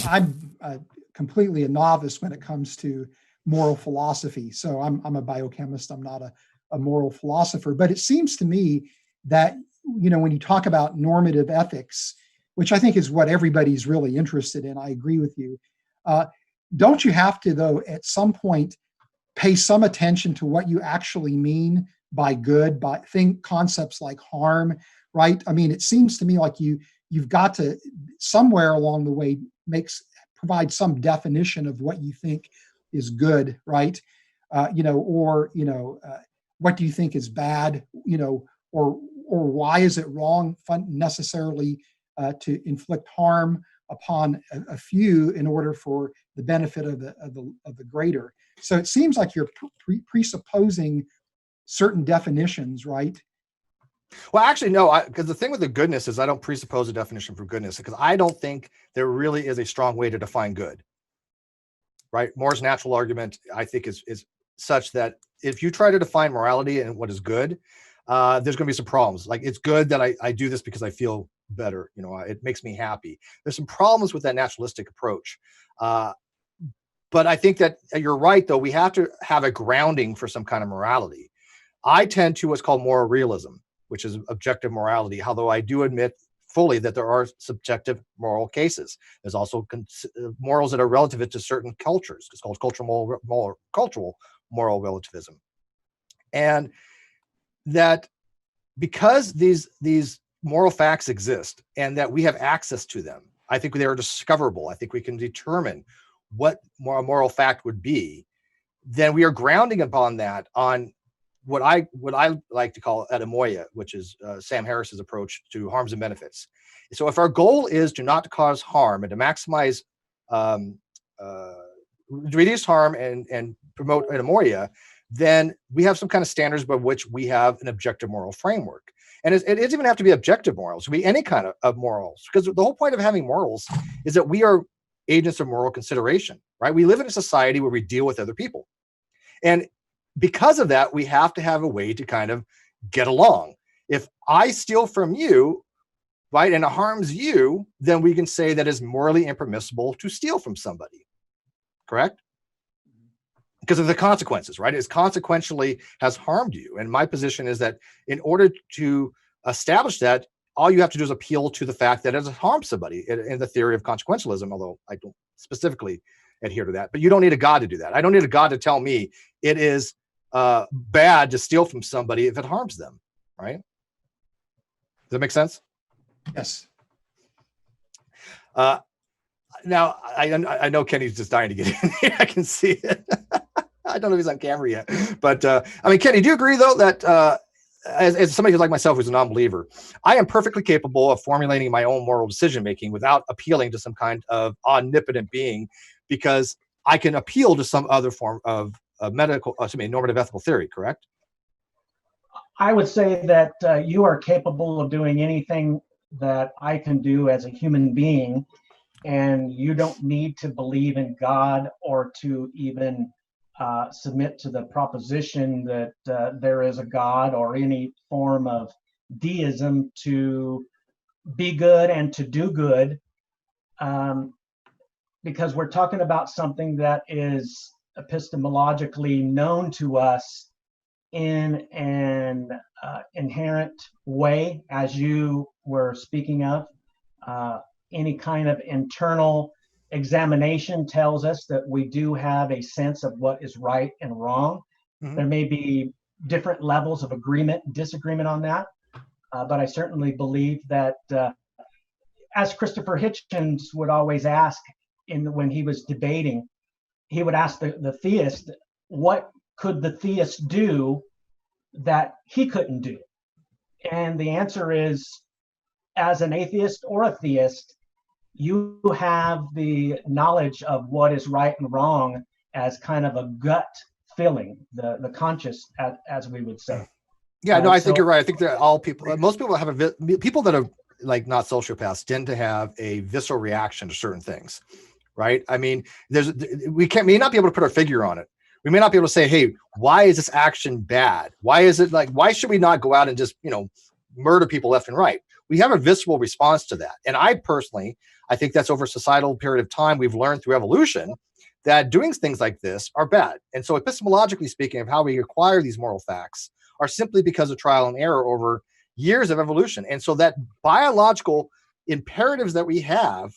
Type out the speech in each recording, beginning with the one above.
I'm completely a novice when it comes to moral philosophy. So I'm a biochemist. I'm not a moral philosopher. But it seems to me that, when you talk about normative ethics, which I think is what everybody's really interested in, I agree with you. Don't you have to, though, at some point, pay some attention to what you actually mean by good, by concepts like harm, right? I mean, it seems to me like you've got to somewhere along the way provide some definition of what you think is good, right? What do you think is bad, or why is it wrong necessarily to inflict harm upon a few in order for the benefit of the greater? So it seems like you're presupposing certain definitions, right? Well, actually, no, because the thing with the goodness is I don't presuppose a definition for goodness, because I don't think there really is a strong way to define good, right? Moore's natural argument, I think, is such that if you try to define morality and what is good, there's going to be some problems. Like, it's good that I do this because I feel better. It makes me happy. There's some problems with that naturalistic approach. But I think that you're right, though. We have to have a grounding for some kind of morality. I tend to what's called moral realism, which is objective morality, although I do admit fully that there are subjective moral cases. There's also morals that are relative to certain cultures. It's called cultural moral relativism. And that because these moral facts exist and that we have access to them, I think they are discoverable. I think we can determine what a moral fact would be. Then we are grounding upon that on what I like to call eudaimonia, which is Sam Harris's approach to harms and benefits. So if our goal is to not cause harm and to maximize, reduce harm and promote eudaimonia, then we have some kind of standards by which we have an objective moral framework. And it doesn't even have to be objective morals. It can be any kind of morals, because the whole point of having morals is that we are agents of moral consideration, right? We live in a society where we deal with other people. And because of that, we have to have a way to kind of get along. If I steal from you, right, and it harms you, then we can say that it's morally impermissible to steal from somebody, correct? Because of the consequences, right? It consequentially has harmed you. And my position is that in order to establish that, all you have to do is appeal to the fact that it has harmed somebody in the theory of consequentialism, although I don't specifically adhere to that. But you don't need a God to do that. I don't need a God to tell me it is bad to steal from somebody if it harms them, right? Does that make sense? Yes. Now, I know Kenny's just dying to get in here. I can see it. I don't know if he's on camera yet. But, I mean, Kenny, do you agree, though, that as somebody who's like myself, who's a non-believer, I am perfectly capable of formulating my own moral decision-making without appealing to some kind of omnipotent being, because I can appeal to some other form of normative ethical theory, correct? I would say that you are capable of doing anything that I can do as a human being, and you don't need to believe in God or to even submit to the proposition that there is a God or any form of deism to be good and to do good, because we're talking about something that is epistemologically known to us in an inherent way, as you were speaking of. Any kind of internal examination tells us that we do have a sense of what is right and wrong. Mm-hmm. There may be different levels of agreement and disagreement on that, but I certainly believe that, as Christopher Hitchens would always ask when he was debating, he would ask the theist, what could the theist do that he couldn't do? And the answer is, as an atheist or a theist, you have the knowledge of what is right and wrong as kind of a gut feeling, the conscious, as we would say. Yeah, no, I think you're right. I think that all people, most people have people that are like not sociopaths tend to have a visceral reaction to certain things, right? I mean, we may not be able to put our figure on it. We may not be able to say, hey, why is this action bad? Why should we not go out and just, murder people left and right? we have a visceral response to that. And I think that's over a societal period of time, we've learned through evolution that doing things like this are bad. And so epistemologically speaking, of how we acquire these moral facts are simply because of trial and error over years of evolution. And so that biological imperatives that we have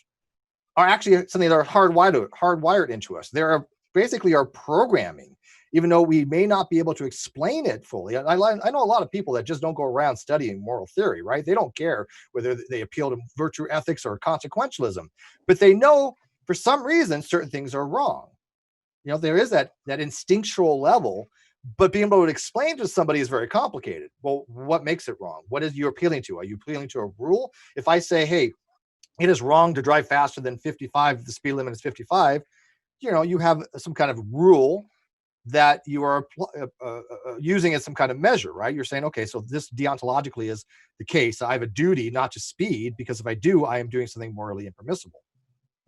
are actually something that are hardwired into us. They're basically our programming, even though we may not be able to explain it fully. I know a lot of people that just don't go around studying moral theory, right? They don't care whether they appeal to virtue ethics or consequentialism, but they know for some reason certain things are wrong. You know, there is that instinctual level, but being able to explain to somebody is very complicated. Well, what makes it wrong? What is you appealing to? Are you appealing to a rule? If I say, hey, it is wrong to drive faster than 55, the speed limit is 55, you know, you have some kind of rule that you are using as some kind of measure, right? You're saying, okay, so this deontologically is the case. I have a duty not to speed, because if I do, I am doing something morally impermissible,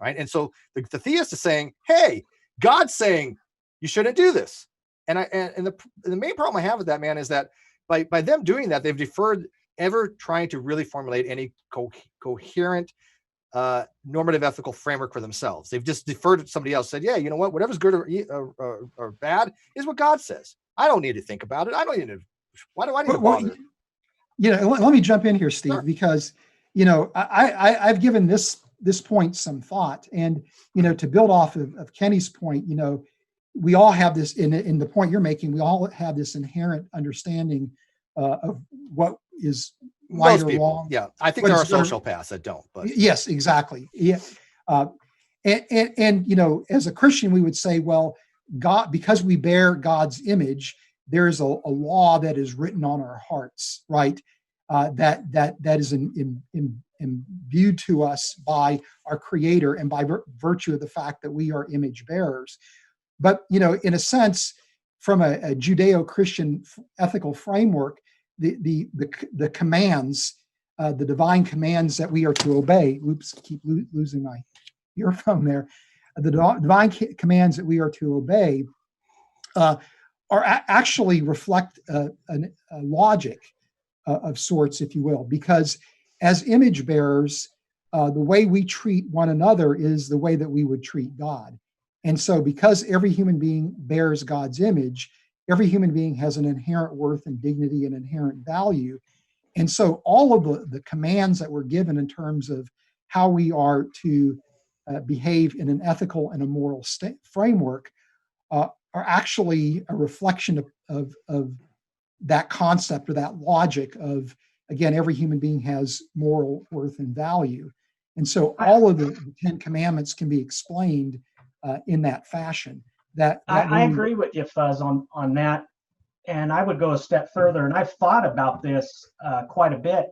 right? And so the theist is saying, hey, God's saying you shouldn't do this. And the main problem I have with that, man, is that by them doing that, they've deferred ever trying to really formulate any coherent normative ethical framework for themselves. They've just deferred to somebody else, said, yeah, you know what, whatever's good or bad is what God says. I don't need to think about it. I don't need to, why do I need to bother? You know, let me jump in here, Steve, Sure. because, you know, I've given this point some thought, and, you know, to build off of Kenny's point, you know, we all have this in the point you're making, we all have this inherent understanding of what is right or wrong. Yeah, I think there are sociopaths that don't. But yes, exactly. Yeah, and you know, as a Christian, we would say, well, God, because we bear God's image, there is a law that is written on our hearts, right? That is imbued to us by our Creator and by virtue of the fact that we are image bearers. But, you know, in a sense, from a Judeo-Christian ethical framework, the commands, the divine commands that we are to obey. Oops, keep losing my earphone there. The divine commands that we are to obey actually reflect a logic of sorts, if you will, because as image bearers, the way we treat one another is the way that we would treat God. And so because every human being bears God's image, every human being has an inherent worth and dignity and inherent value. And so all of the commands that we're given in terms of how we are to behave in an ethical and a moral framework are actually a reflection of that concept or that logic of, again, every human being has moral worth and value. And so all of the 10 commandments can be explained in that fashion. I agree with you, Fuzz, on that. And I would go a step further, and I've thought about this quite a bit.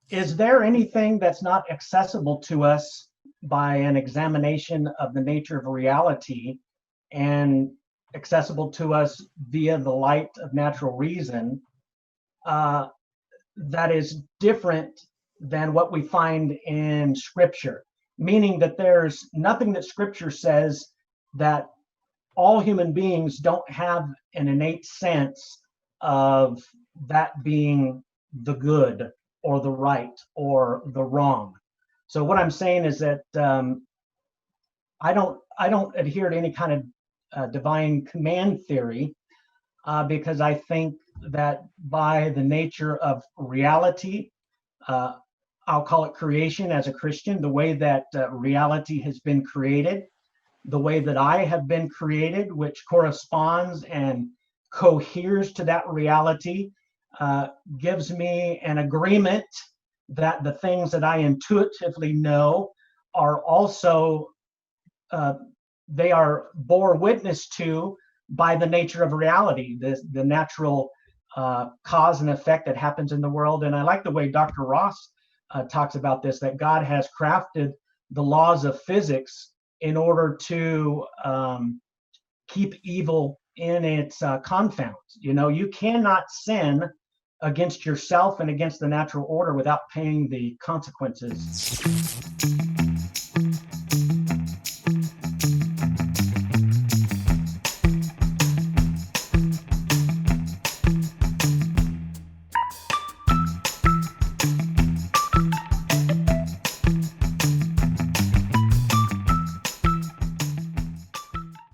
Is there anything that's not accessible to us by an examination of the nature of reality and accessible to us via the light of natural reason that is different than what we find in Scripture? Meaning that there's nothing that Scripture says that all human beings don't have an innate sense of that being the good or the right or the wrong. So what I'm saying is that I don't adhere to any kind of divine command theory because I think that by the nature of reality, I'll call it creation as a Christian, the way that reality has been created, the way that I have been created, which corresponds and coheres to that reality, gives me an agreement that the things that I intuitively know are also, they are bore witness to by the nature of reality, the natural cause and effect that happens in the world. And I like the way Dr. Ross talks about this, that God has crafted the laws of physics in order to keep evil in its confounds. You know, you cannot sin against yourself and against the natural order without paying the consequences.